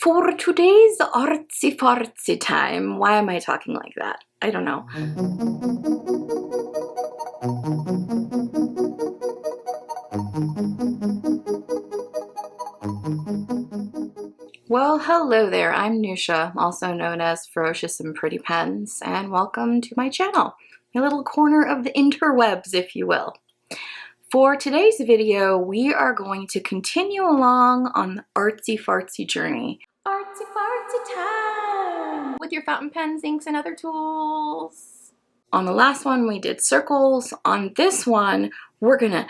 For today's artsy fartsy time, why am I talking like that? I don't know. Well, hello there, I'm Nusha, also known as Ferocious and Pretty Pens, and welcome to my channel, a little corner of the interwebs, if you will. For today's video, we are going to continue along on the artsy fartsy journey. Artsy fartsy time! With your fountain pens, inks, and other tools. On the last one, we did circles. On this one, we're gonna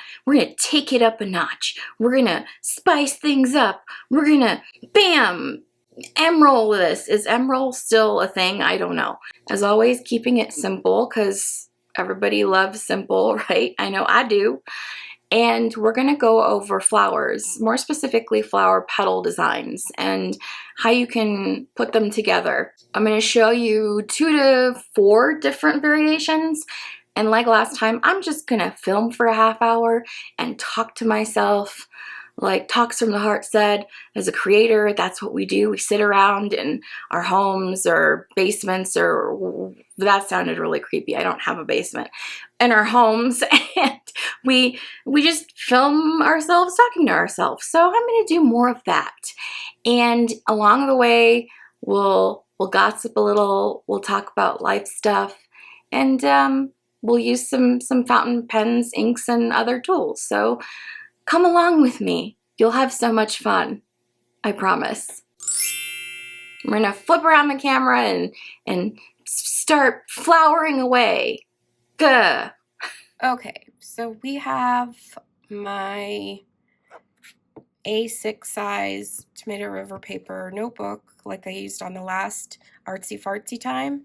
take it up a notch. We're gonna spice things up. We're gonna, bam, emerald this. Is emerald still a thing? I don't know. As always, keeping it simple, because everybody loves simple, right? I know I do. And we're gonna go over flowers, more specifically flower petal designs and how you can put them together. I'm gonna show you 2 to 4 different variations. And like last time, I'm just gonna film for a half hour and talk to myself. Like Talks from the Heart said, as a creator, that's what we do. We sit around in our homes or basements, or that sounded really creepy. I don't have a basement. In our homes, and we just film ourselves talking to ourselves. So I'm going to do more of that. And along the way, we'll gossip a little. We'll talk about life stuff, and we'll use some fountain pens, inks, and other tools. So come along with me. You'll have so much fun. I promise. We're gonna flip around the camera and start flowering away. Gah. Okay, so we have my A6 size Tomato River paper notebook like I used on the last artsy fartsy time.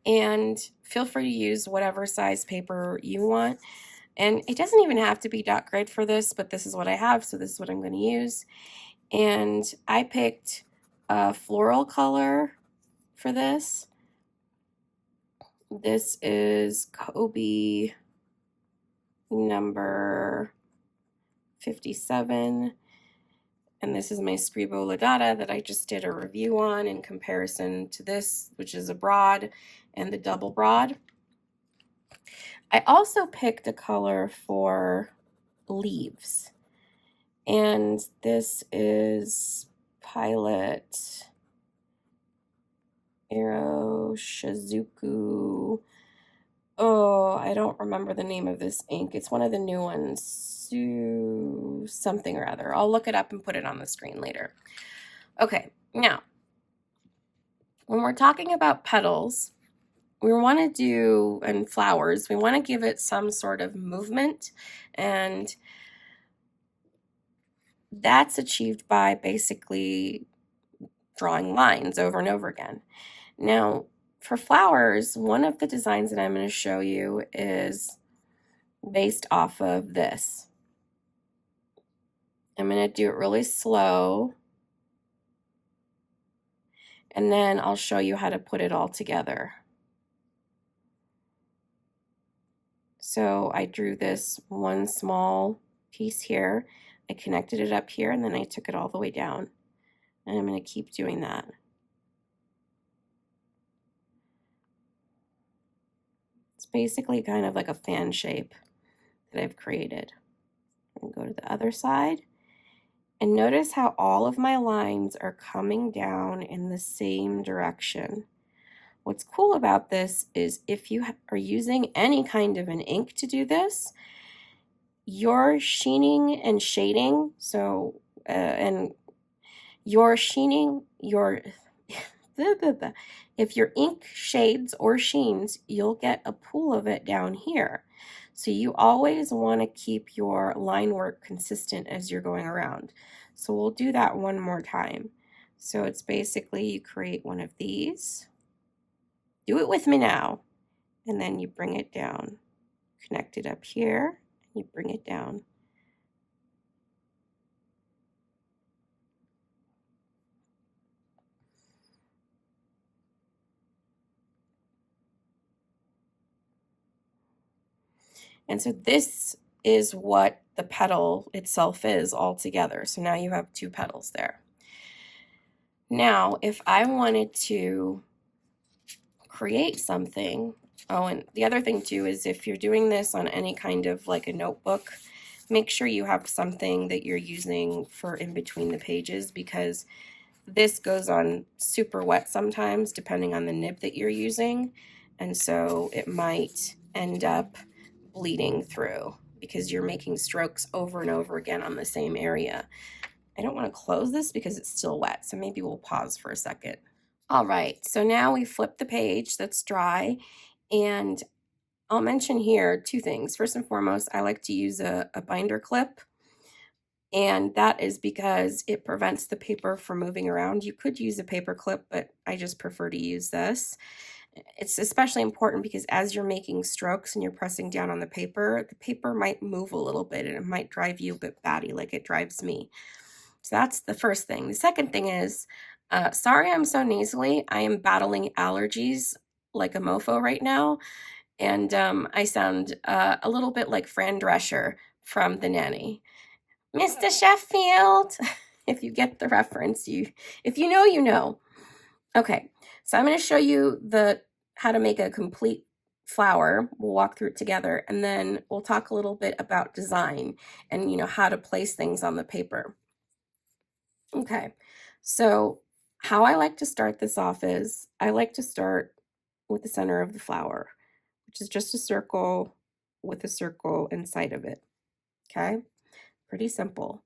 And feel free to use whatever size paper you want. And it doesn't even have to be dot grid for this, but this is what I have, so this is what I'm going to use. And I picked a floral color for this. This is Kobe number 57. And this is my Scribo Dotta that I just did a review on in comparison to this, which is a broad and the double broad. I also picked a color for leaves, and this is Pilot Iroshuzuku. Oh, I don't remember the name of this ink. It's one of the new ones, something or other. I'll look it up and put it on the screen later. Okay, now, when we're talking about petals, we want to do, and flowers, we want to give it some sort of movement, and that's achieved by basically drawing lines over and over again. Now, for flowers, one of the designs that I'm going to show you is based off of this. I'm going to do it really slow, and then I'll show you how to put it all together. So I drew this one small piece here, I connected it up here, and then I took it all the way down. And I'm going to keep doing that. It's basically kind of like a fan shape that I've created. And go to the other side. And notice how all of my lines are coming down in the same direction. What's cool about this is if you are using any kind of an ink to do this, your sheening and shading, so, and your sheening, your, if your ink shades or sheens, you'll get a pool of it down here. So you always want to keep your line work consistent as you're going around. So we'll do that one more time. So it's basically you create one of these. Do it with me now. And then you bring it down. Connect it up here. You bring it down. And so this is what the petal itself is all together. So now you have 2 petals there. Now, if I wanted to create something, oh, and the other thing too is if you're doing this on any kind of like a notebook, make sure you have something that you're using for in between the pages, because this goes on super wet sometimes depending on the nib that you're using, and so it might end up bleeding through because you're making strokes over and over again on the same area. I don't want to close this because it's still wet, so maybe we'll pause for a second. All right, so now we flip the page that's dry, and I'll mention here two things. First and foremost, I like to use a binder clip, and that is because it prevents the paper from moving around. You could use a paper clip, but I just prefer to use this. It's especially important because as you're making strokes and you're pressing down on the paper might move a little bit and it might drive you a bit batty like it drives me. So that's the first thing. The second thing is, sorry I'm so nasally. I am battling allergies like a mofo right now. And I sound a little bit like Fran Drescher from The Nanny. Mr. Sheffield, if you get the reference, if you know, you know. Okay, so I'm going to show you how to make a complete flower. We'll walk through it together, and then we'll talk a little bit about design and how to place things on the paper. Okay, so how I like to start this off is I like to start with the center of the flower, which is just a circle with a circle inside of it. Okay, pretty simple.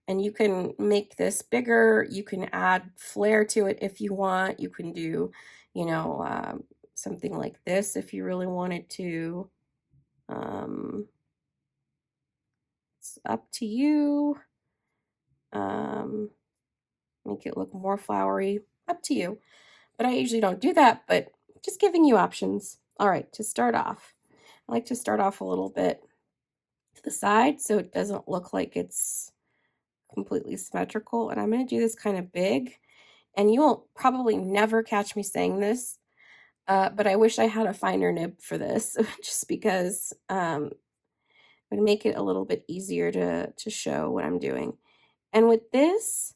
And you can make this bigger. You can add flair to it if you want. You can do, something like this if you really wanted to. It's up to you. Make it look more flowery. Up to you. But I usually don't do that, but just giving you options. All right, to start off, I like to start off a little bit to the side so it doesn't look like it's completely symmetrical. And I'm going to do this kind of big. And you will probably never catch me saying this, but I wish I had a finer nib for this, just because it would make it a little bit easier to show what I'm doing. And with this,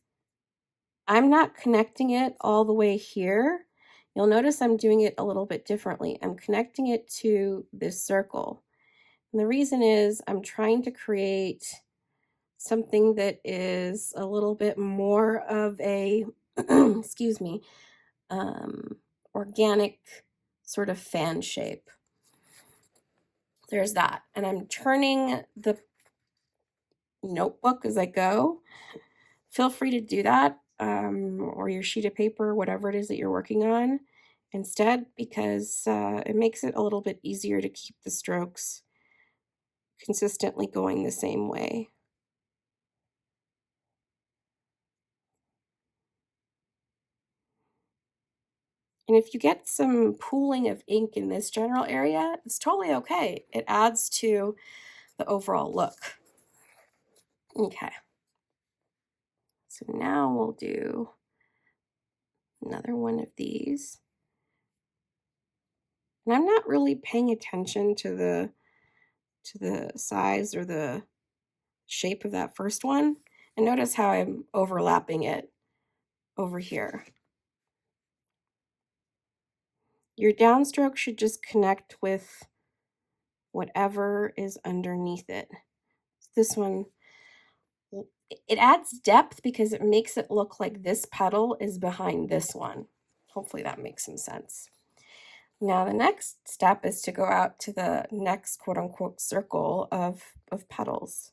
I'm not connecting it all the way here. You'll notice I'm doing it a little bit differently. I'm connecting it to this circle. And the reason is I'm trying to create something that is a little bit more of a, excuse me, organic sort of fan shape. There's that. And I'm turning the notebook as I go. Feel free to do that, or your sheet of paper, whatever it is that you're working on instead, because it makes it a little bit easier to keep the strokes consistently going the same way. And if you get some pooling of ink in this general area, it's totally okay. It adds to the overall look. Okay. So now we'll do another one of these. And I'm not really paying attention to the size or the shape of that first one. And notice how I'm overlapping it over here. Your downstroke should just connect with whatever is underneath it. This one, it adds depth because it makes it look like this petal is behind this one. Hopefully that makes some sense. Now the next step is to go out to the next quote-unquote circle of petals.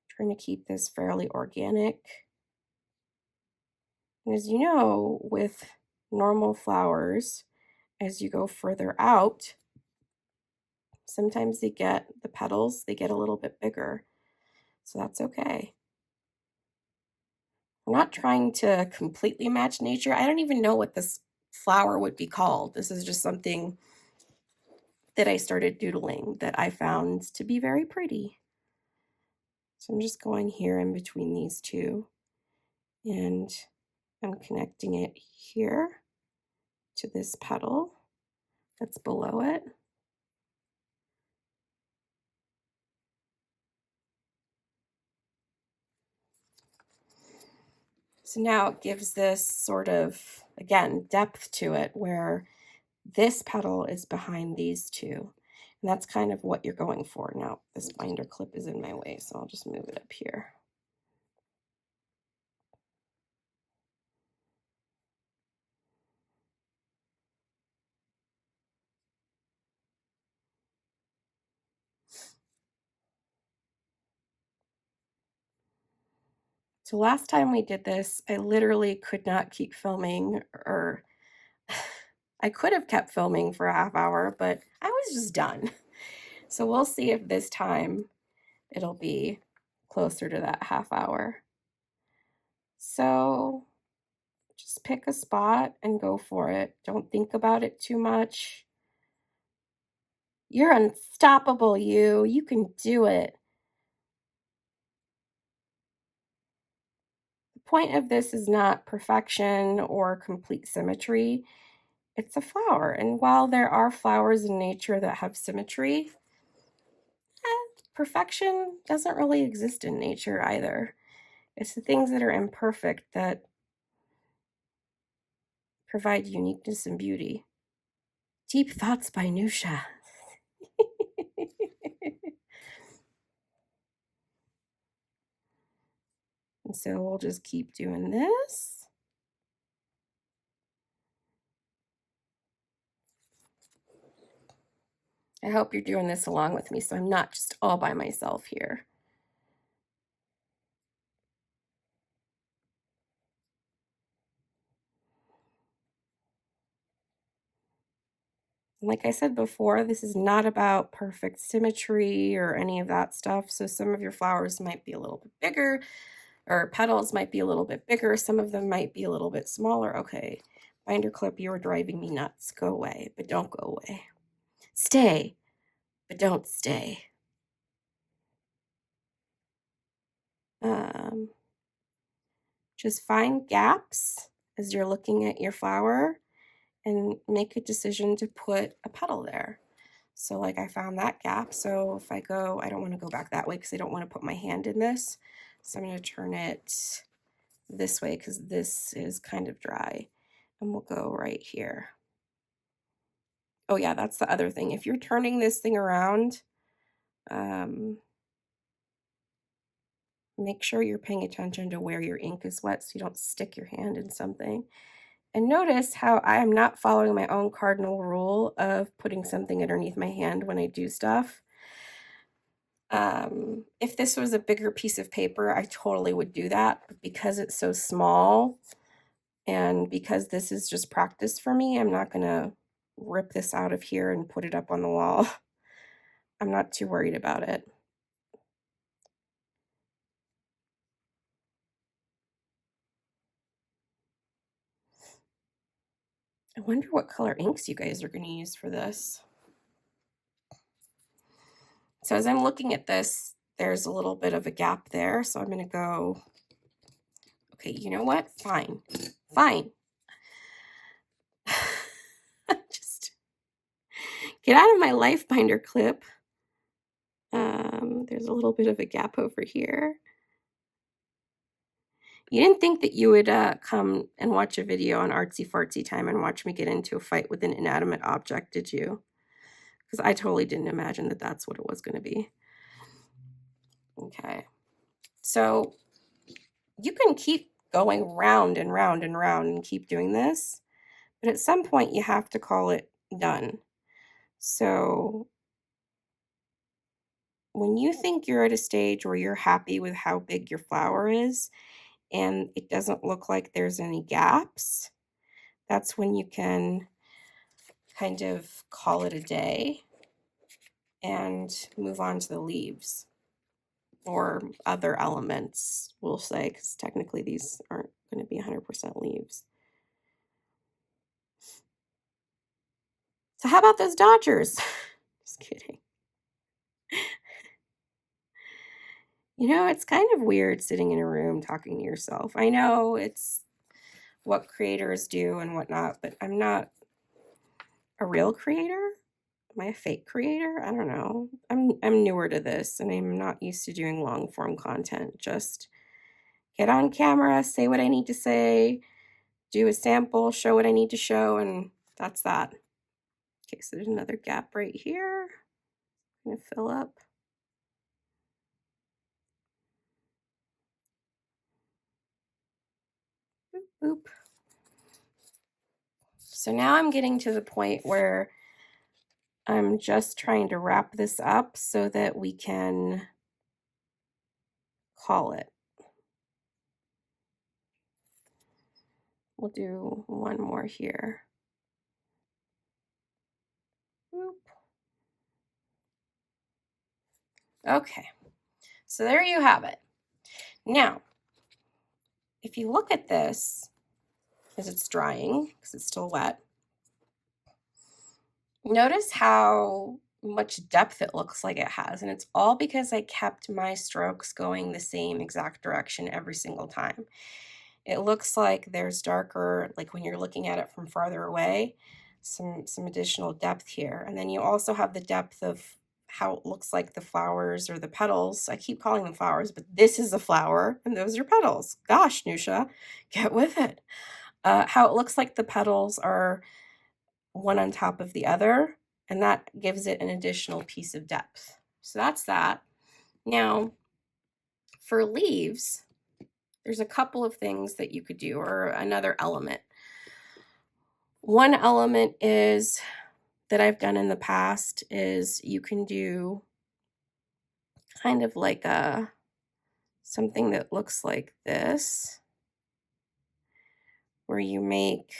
I'm trying to keep this fairly organic. And as you know, with normal flowers, as you go further out, sometimes the petals get a little bit bigger. So that's okay. I'm not trying to completely match nature. I don't even know what this flower would be called. This is just something that I started doodling that I found to be very pretty. So I'm just going here in between these two, and I'm connecting it here to this petal that's below it. So now it gives this sort of, again, depth to it where this petal is behind these two. And that's kind of what you're going for. Now, this binder clip is in my way, so I'll just move it up here. So last time we did this, I literally could not keep filming, or I could have kept filming for a half hour, but I was just done. So we'll see if this time it'll be closer to that half hour. So just pick a spot and go for it. Don't think about it too much. You're unstoppable, you. You can do it. The point of this is not perfection or complete symmetry. It's a flower. And while there are flowers in nature that have symmetry, perfection doesn't really exist in nature either. It's the things that are imperfect that provide uniqueness and beauty. Deep thoughts by Nusha. And so we'll just keep doing this. I hope you're doing this along with me, so I'm not just all by myself here. Like I said before, this is not about perfect symmetry or any of that stuff. So some of your flowers might be a little bit bigger, or petals might be a little bit bigger. Some of them might be a little bit smaller. Okay, binder clip, you are driving me nuts. Go away, but don't go away. Stay, but don't stay. Just find gaps as you're looking at your flower and make a decision to put a petal there. So like I found that gap. So if I go, I don't want to go back that way because I don't want to put my hand in this. So I'm going to turn it this way because this is kind of dry. And we'll go right here. Oh yeah, that's the other thing. If you're turning this thing around, make sure you're paying attention to where your ink is wet so you don't stick your hand in something. And notice how I am not following my own cardinal rule of putting something underneath my hand when I do stuff. If this was a bigger piece of paper, I totally would do that. But because it's so small and because this is just practice for me, I'm not going to rip this out of here and put it up on the wall. I'm not too worried about it. I wonder what color inks you guys are going to use for this. So as I'm looking at this, there's a little bit of a gap there. So I'm going to go, okay, you know what? Fine. Fine. Just get out of my life binder clip. There's a little bit of a gap over here. You didn't think that you would come and watch a video on Artsy Fartsy time and watch me get into a fight with an inanimate object, did you? Because I totally didn't imagine that that's what it was going to be. Okay. So you can keep going round and round and round and keep doing this, but at some point you have to call it done. So when you think you're at a stage where you're happy with how big your flower is and it doesn't look like there's any gaps, that's when you can kind of call it a day and move on to the leaves or other elements, we'll say, because technically these aren't going to be 100% leaves. So how about those Dodgers? Just kidding. You know, it's kind of weird sitting in a room talking to yourself. I know it's what creators do and whatnot, but I'm not a real creator. Am I a fake creator? I don't know. I'm newer to this and I'm not used to doing long form content. Just get on camera, say what I need to say, do a sample, show what I need to show, and that's that. Okay, so there's another gap right here. I'm gonna fill up. Boop, boop. So now I'm getting to the point where I'm just trying to wrap this up so that we can call it. We'll do one more here. Boop. Okay, so there you have it. Now, if you look at this, as it's drying, because it's still wet, notice how much depth it looks like it has, and it's all because I kept my strokes going the same exact direction every single time. It looks like there's darker, like when you're looking at it from farther away, some additional depth here. And then you also have the depth of how it looks like the flowers or the petals. I keep calling them flowers, but this is a flower and those are petals. Gosh, Nusha, get with it. How it looks like the petals are one on top of the other, and that gives it an additional piece of depth. So that's that. Now, for leaves, there's a couple of things that you could do, or another element. One element is that I've done in the past is you can do kind of like something that looks like this, where you make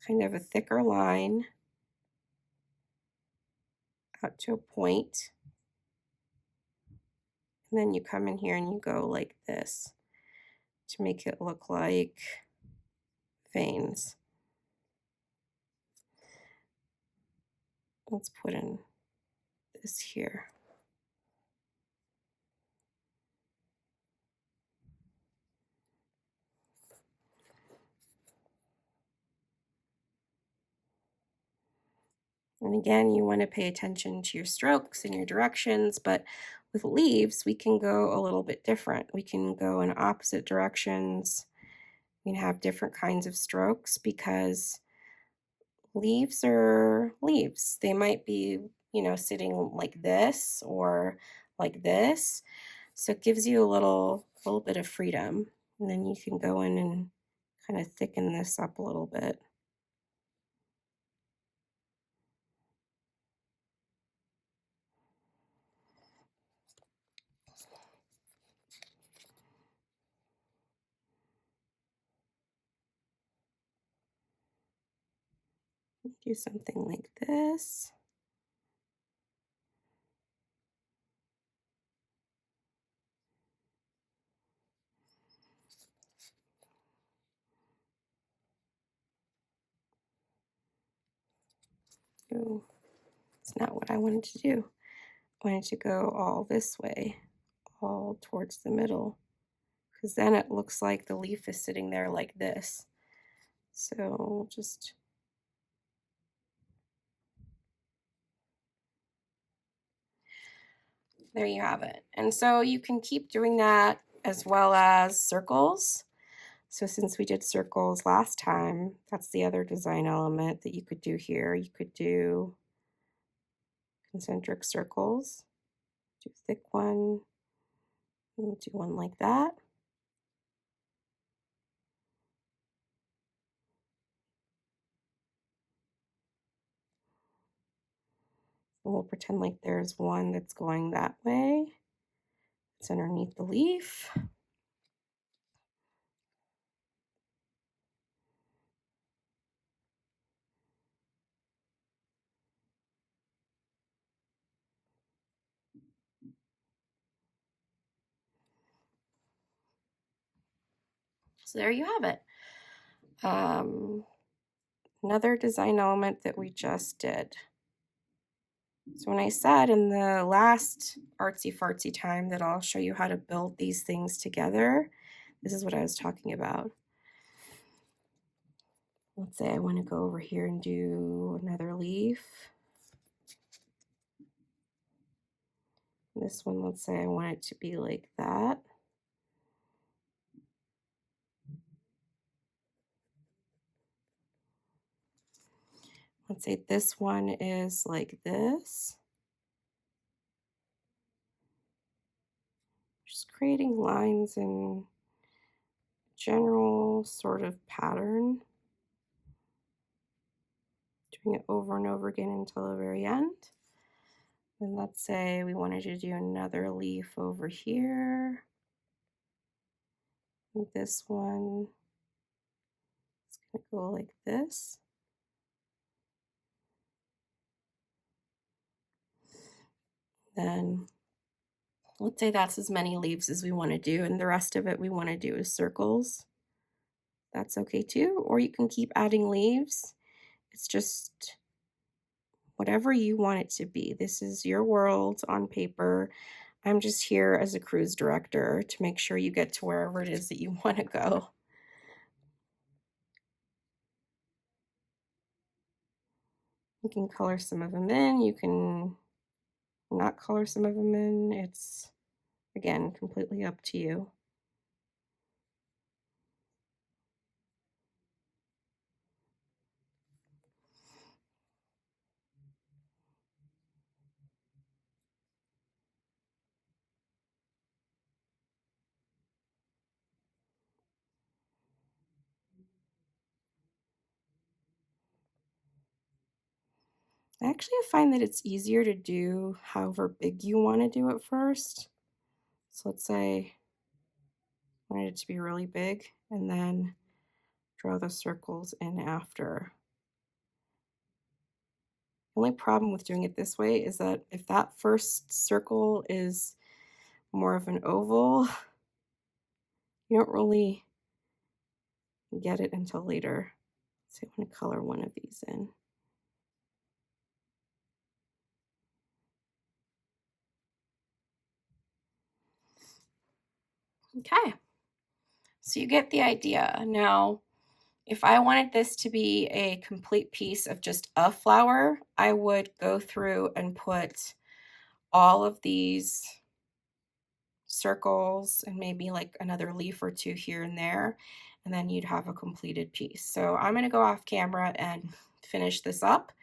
kind of a thicker line out to a point, and then you come in here and you go like this to make it look like veins. Let's put in this here. And again, you want to pay attention to your strokes and your directions, but with leaves, we can go a little bit different. We can go in opposite directions. We can have different kinds of strokes because leaves are leaves. They might be, sitting like this or like this. So it gives you a little bit of freedom. And then you can go in and kind of thicken this up a little bit. Do something like this. Ooh, it's not what I wanted to do. I wanted to go all this way, all towards the middle, because then it looks like the leaf is sitting there like this. So just there you have it. And so you can keep doing that as well as circles. So since we did circles last time, that's the other design element that you could do here. You could do concentric circles, do a thick one, and do one like that. And we'll pretend like there's one that's going that way. It's underneath the leaf. So there you have it. Another design element that we just did. So when I said in the last artsy fartsy time that I'll show you how to build these things together, this is what I was talking about. Let's say I want to go over here and do another leaf. This one, let's say I want it to be like that. let's say this one is like this. Just creating lines in general sort of pattern. Doing it over and over again until the very end. Then let's say we wanted to do another leaf over here. And this one is going to go like this. Then let's say that's as many leaves as we want to do, and the rest of it we want to do is circles. That's okay too, or you can keep adding leaves. It's just whatever you want it to be. This is your world on paper. I'm just here as a cruise director to make sure you get to wherever it is that you want to go. You can color some of them in, you can not color some of them in. It's, again, completely up to you. Actually, I find that it's easier to do however big you want to do it first. So let's say I wanted it to be really big, and then draw the circles in after. The only problem with doing it this way is that if that first circle is more of an oval, you don't really get it until later. So I'm going to color one of these in. Okay, so you get the idea. Now, if I wanted this to be a complete piece of just a flower, I would go through and put all of these circles and maybe like another leaf or two here and there, and then you'd have a completed piece. So I'm going to go off camera and finish this up,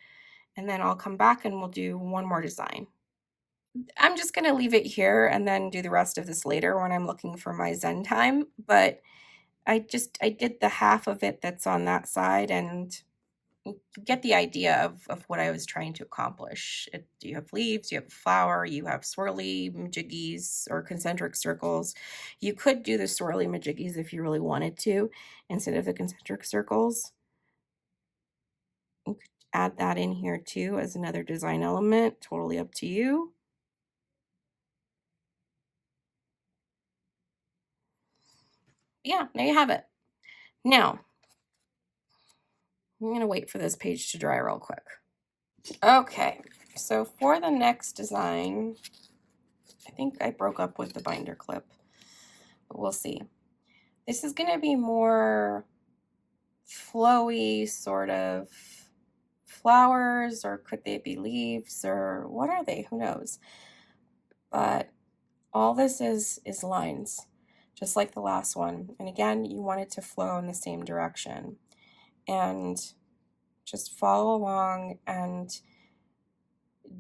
and then I'll come back and we'll do one more design. I'm just going to leave it here and then do the rest of this later when I'm looking for my Zen time, but I did the half of it that's on that side, and you get the idea of what I was trying to accomplish. You have leaves, you have a flower, you have swirly majiggies or concentric circles. You could do the swirly majiggies if you really wanted to instead of the concentric circles. You could add that in here too as another design element, totally up to you. Yeah, there you have it. Now, I'm going to wait for this page to dry real quick. Okay, so for the next design, I think I broke up with the binder clip, but we'll see. This is going to be more flowy sort of flowers, or could they be leaves, or what are they? Who knows? But all this is lines, just like the last one. And again, you want it to flow in the same direction. And just follow along and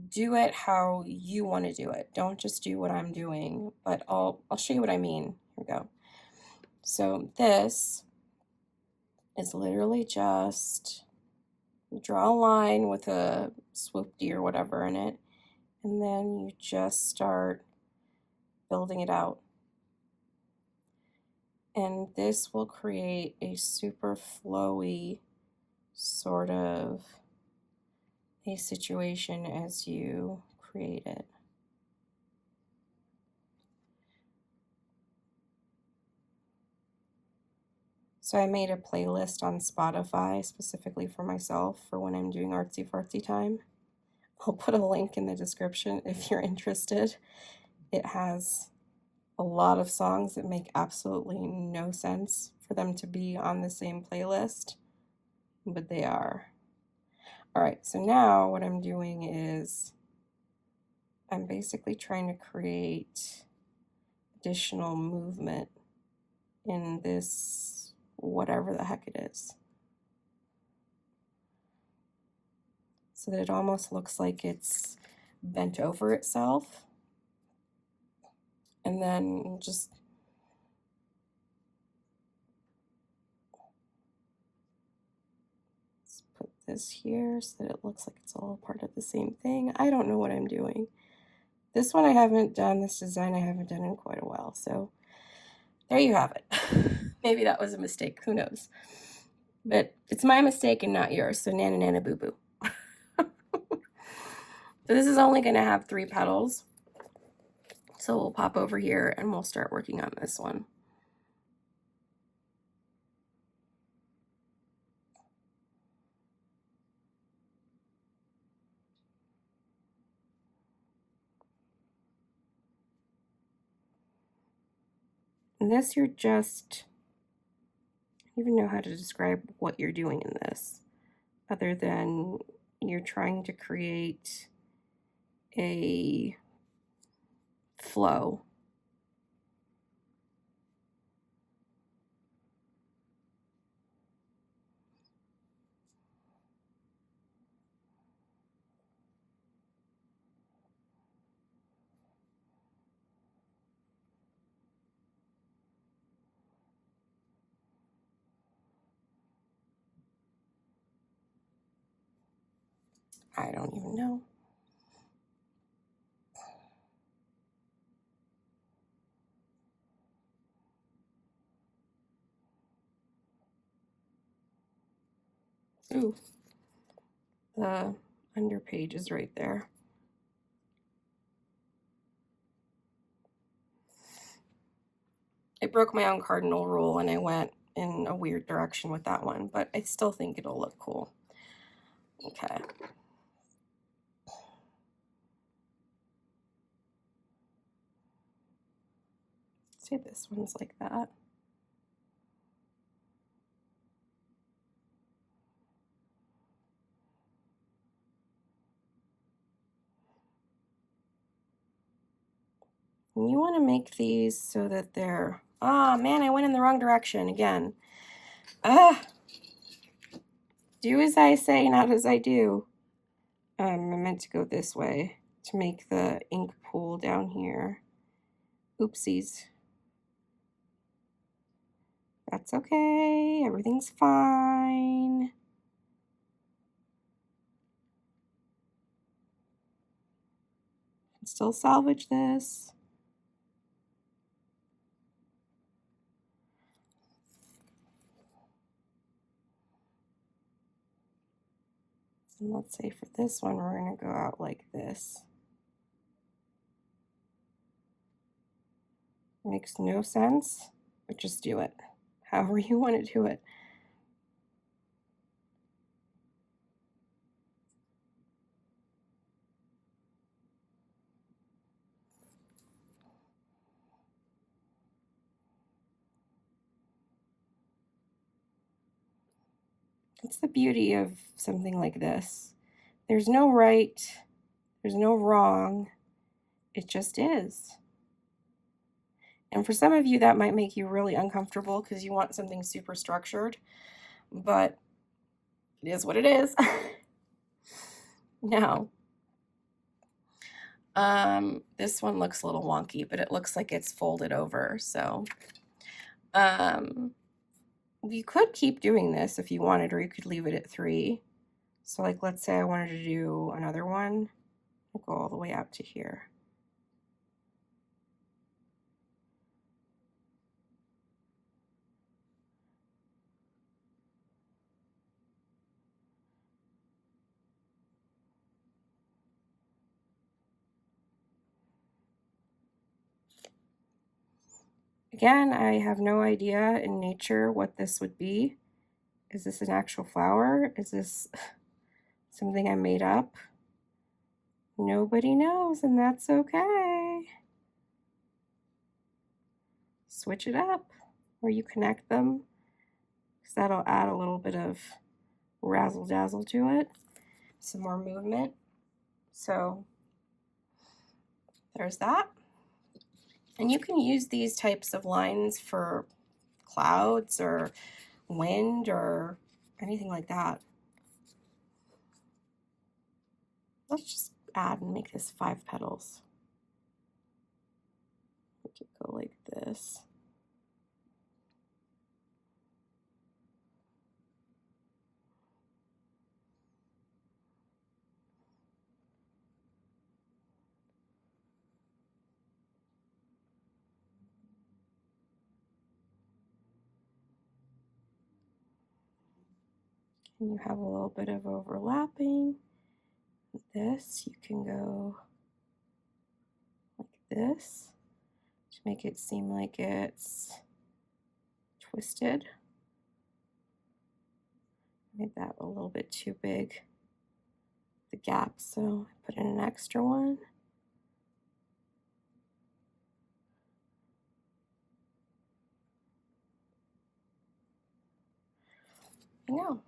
do it how you want to do it. Don't just do what I'm doing, but I'll show you what I mean. Here we go. So this is literally just you draw a line with a swoopty or whatever in it, and then you just start building it out. And this will create a super flowy sort of a situation as you create it. So I made a playlist on Spotify specifically for myself for when I'm doing artsy fartsy time. I'll put a link in the description if you're interested. It has a lot of songs that make absolutely no sense for them to be on the same playlist, but they are. All right, so now what I'm doing is I'm basically trying to create additional movement in this whatever the heck it is. so that it almost looks like it's bent over itself. And then just put this here so that it looks like it's all part of the same thing. I don't know what I'm doing. This one I haven't done, this design I haven't done in quite a while, so there you have it. Maybe that was a mistake, who knows. But it's my mistake and not yours, so nana nana boo boo. So this is only gonna have 3 petals. So we'll pop over here and we'll start working on this one. And this you're just, I don't even know how to describe what you're doing in this, other than you're trying to create a flow. I don't even know. Ooh, the underpage is right there. I broke my own cardinal rule and I went in a weird direction with that one, but I still think it'll look cool. Okay. Say this one's like that. And you want to make these so that they're, ah, man, I went in the wrong direction again. Do as I say, not as I do. I meant to go this way to make the ink pool down here. Oopsies. That's okay, everything's fine. Can still salvage this. And let's say for this one, we're going to go out like this. Makes no sense, but just do it however you want to do it. That's the beauty of something like this. There's no right, there's no wrong, it just is. And for some of you, that might make you really uncomfortable because you want something super structured, but it is what it is. Now, this one looks a little wonky, but it looks like it's folded over, so you could keep doing this if you wanted, or you could leave it at 3. So like, let's say I wanted to do another one, I'll go all the way out to here. Again, I have no idea in nature what this would be. Is this an actual flower? Is this something I made up? Nobody knows, and that's okay. Switch it up where you connect them, because that'll add a little bit of razzle dazzle to it, some more movement. So there's that. And you can use these types of lines for clouds or wind or anything like that. Let's just add and make this 5 petals. We could go like this. And you have a little bit of overlapping. This, you can go like this to make it seem like it's twisted. Made that a little bit too big, the gap, so I put in an extra one. I know.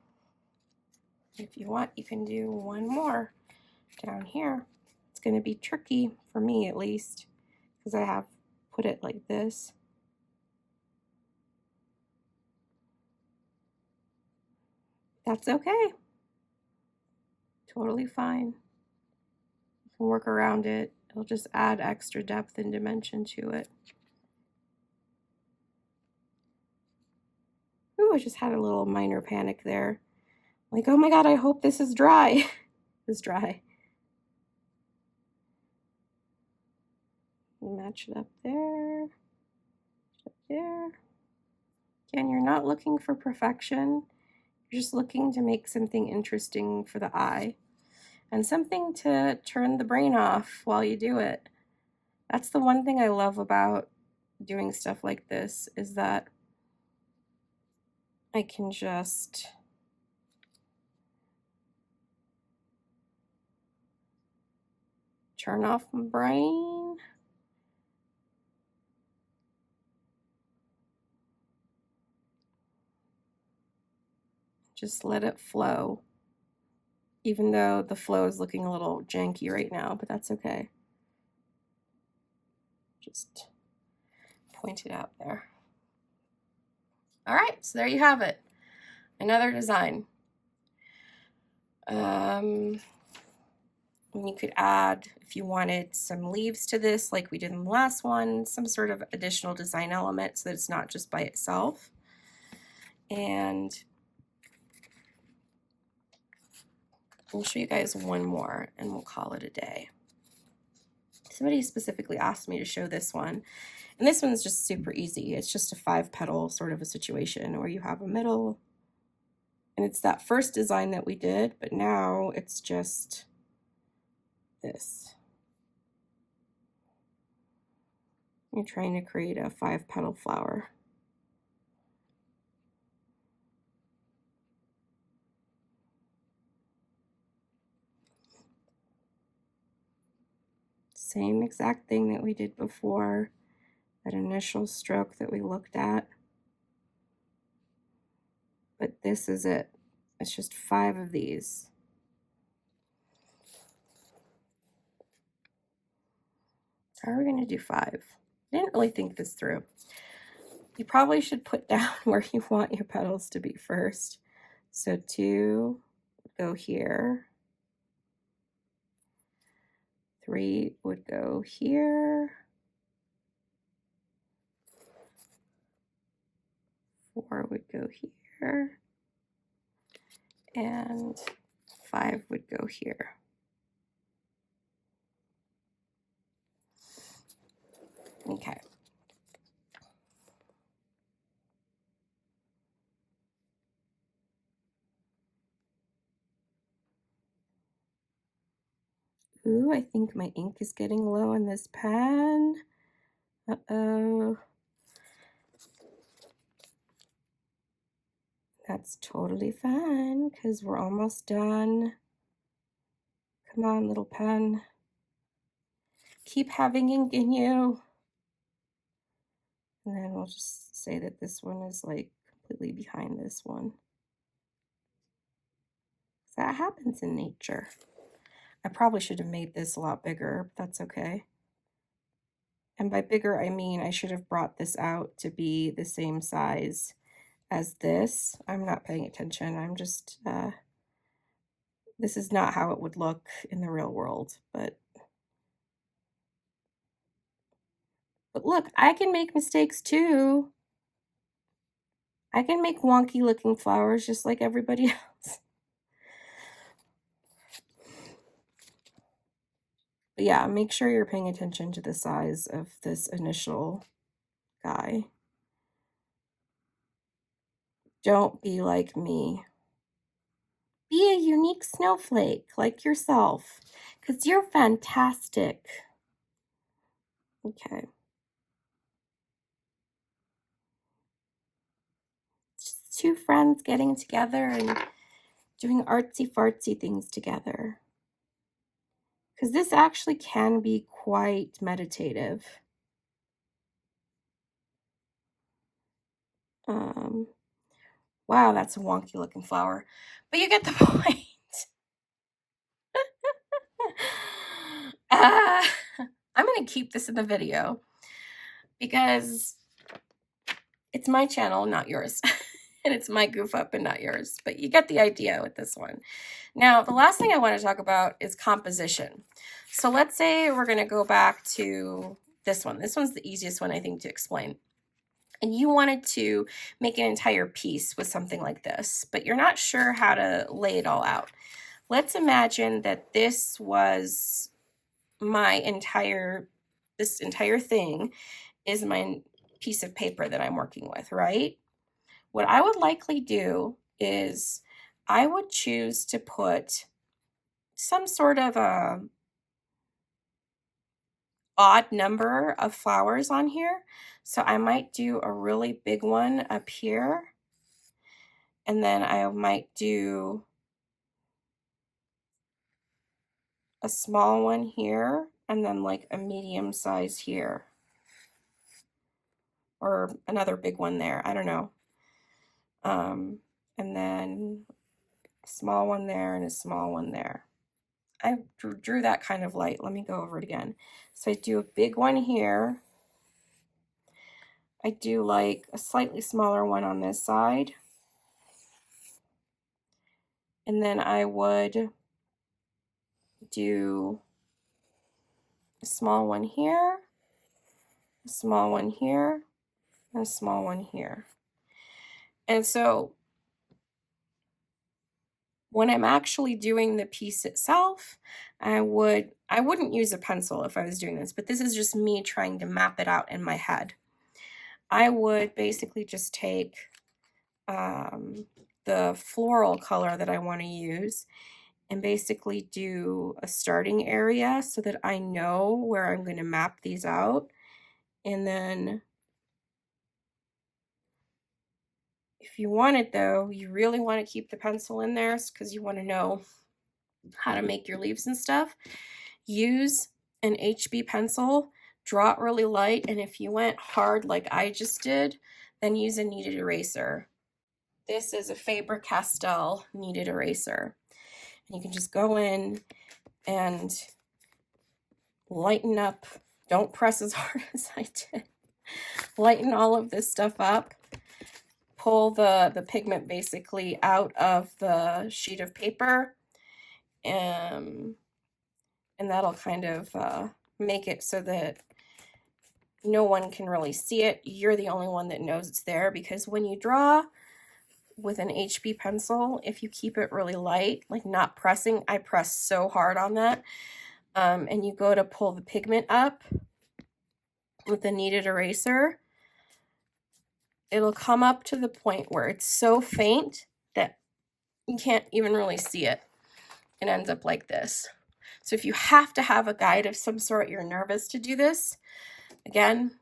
If you want, you can do one more down here. It's going to be tricky for me, at least, because I have put it like this. That's okay. Totally fine. You can work around it. It'll just add extra depth and dimension to it. Ooh, I just had a little minor panic there. Like, oh my God, I hope this is dry. It's dry. Match it up there. Up there. Again, you're not looking for perfection. You're just looking to make something interesting for the eye and something to turn the brain off while you do it. That's the one thing I love about doing stuff like this, is that I can just turn off my brain. Just let it flow, even though the flow is looking a little janky right now, but that's okay. Just point it out there. All right, so there you have it. Another design. And you could add, if you wanted, some leaves to this like we did in the last one, some sort of additional design element so that it's not just by itself. And I'll show you guys one more and we'll call it a day. Somebody specifically asked me to show this one, and this one's just super easy. It's just a 5-petal sort of a situation where you have a middle, and it's that first design that we did, but now it's just this. You're trying to create a 5-petal flower. Same exact thing that we did before, that initial stroke that we looked at. But this is it. It's just 5 of these. How are we going to do 5? I didn't really think this through. You probably should put down where you want your petals to be first. So 2 would go here. 3 would go here. 4 would go here. And 5 would go here. Okay. Ooh, I think my ink is getting low on this pen. Uh-oh. That's totally fine, because we're almost done. Come on, little pen. Keep having ink in you. And then we'll just say that this one is like completely behind this one. That happens in nature. I probably should have made this a lot bigger, but that's okay. And by bigger, I mean I should have brought this out to be the same size as this. I'm not paying attention. I'm just This is not how it would look in the real world, but look, I can make mistakes too. I can make wonky looking flowers just like everybody else. But yeah, make sure you're paying attention to the size of this initial guy. Don't be like me. Be a unique snowflake like yourself, because you're fantastic. Okay. Just two friends getting together and doing artsy fartsy things together. Because this actually can be quite meditative. Wow, that's a wonky looking flower. But you get the point. I'm going to keep this in the video because it's my channel, not yours. And it's my goof up and not yours. But you get the idea with this one. Now, the last thing I want to talk about is composition. So let's say we're going to go back to this one. This one's the easiest one, I think, to explain. And you wanted to make an entire piece with something like this, but you're not sure how to lay it all out. Let's imagine that this was this entire thing is my piece of paper that I'm working with, right? What I would likely do is I would choose to put some sort of a odd number of flowers on here. So I might do a really big one up here. And then I might do a small one here, and then like a medium size here. Or another big one there, I don't know. And then a small one there and a small one there. I drew that kind of light. Let me go over it again. So I do a big one here. I do like a slightly smaller one on this side. And then I would do a small one here, a small one here, and a small one here. And so when I'm actually doing the piece itself, I wouldn't use a pencil if I was doing this, but this is just me trying to map it out in my head. I would basically just take the floral color that I want to use and basically do a starting area so that I know where I'm going to map these out. And then if you want it though, you really want to keep the pencil in there because you want to know how to make your leaves and stuff. Use an HB pencil, draw it really light, and if you went hard like I just did, then use a kneaded eraser. This is a Faber-Castell kneaded eraser. And you can just go in and lighten up. Don't press as hard as I did. Lighten all of this stuff up. Pull the pigment basically out of the sheet of paper. And that'll kind of make it so that no one can really see it. You're the only one that knows it's there, because when you draw with an HB pencil, if you keep it really light, like not pressing, I press so hard on that, and you go to pull the pigment up with a kneaded eraser, it'll come up to the point where it's so faint that you can't even really see it. It ends up like this. So if you have to have a guide of some sort, you're nervous to do this, again,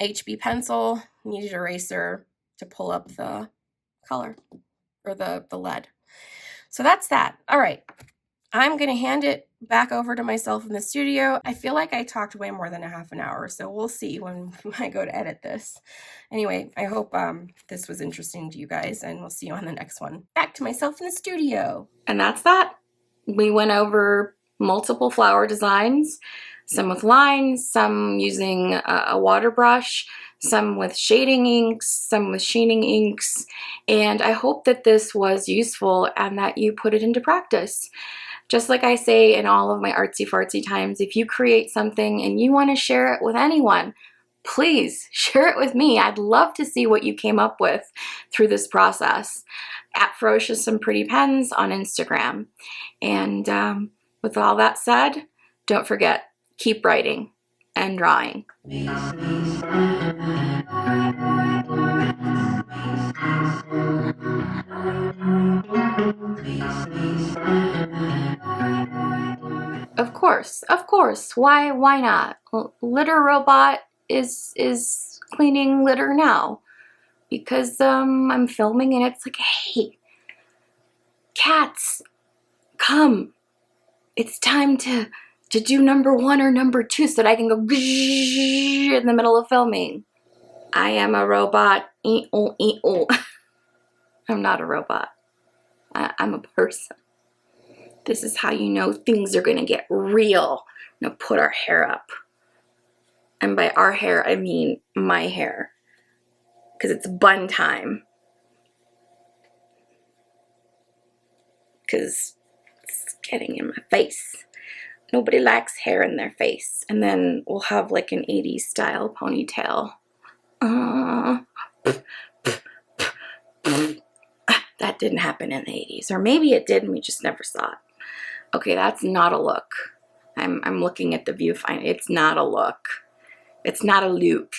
HB pencil, kneaded eraser to pull up the color or the lead. So that's that. All right. I'm going to hand it back over to myself in the studio. I feel like I talked way more than a half an hour, so we'll see when I go to edit this. Anyway, I hope this was interesting to you guys, and we'll see you on the next one. Back to myself in the studio. And that's that. We went over multiple flower designs. some with lines, some using a water brush, some with shading inks, some with sheening inks, and I hope that this was useful and that you put it into practice. Just like I say in all of my artsy fartsy times, if you create something and you want to share it with anyone, please share it with me. I'd love to see what you came up with through this process at Ferocious and Pretty Pens on Instagram. And with all that said, don't forget, keep writing and drawing. Of course. Why not? Litter robot is cleaning litter now because I'm filming and it's like, hey, cats, come. It's time to do number 1 or number 2 so that I can go in the middle of filming. I am a robot. I'm not a robot. I'm a person. This is how you know things are gonna get real. Now put our hair up. And by our hair, I mean my hair. Because it's bun time. Because it's getting in my face. Nobody likes hair in their face. And then we'll have like an 80s style ponytail. That didn't happen in the 80s. Or maybe it did and we just never saw it. Okay, that's not a look. I'm looking at the viewfinder. It's not a look. It's not a look.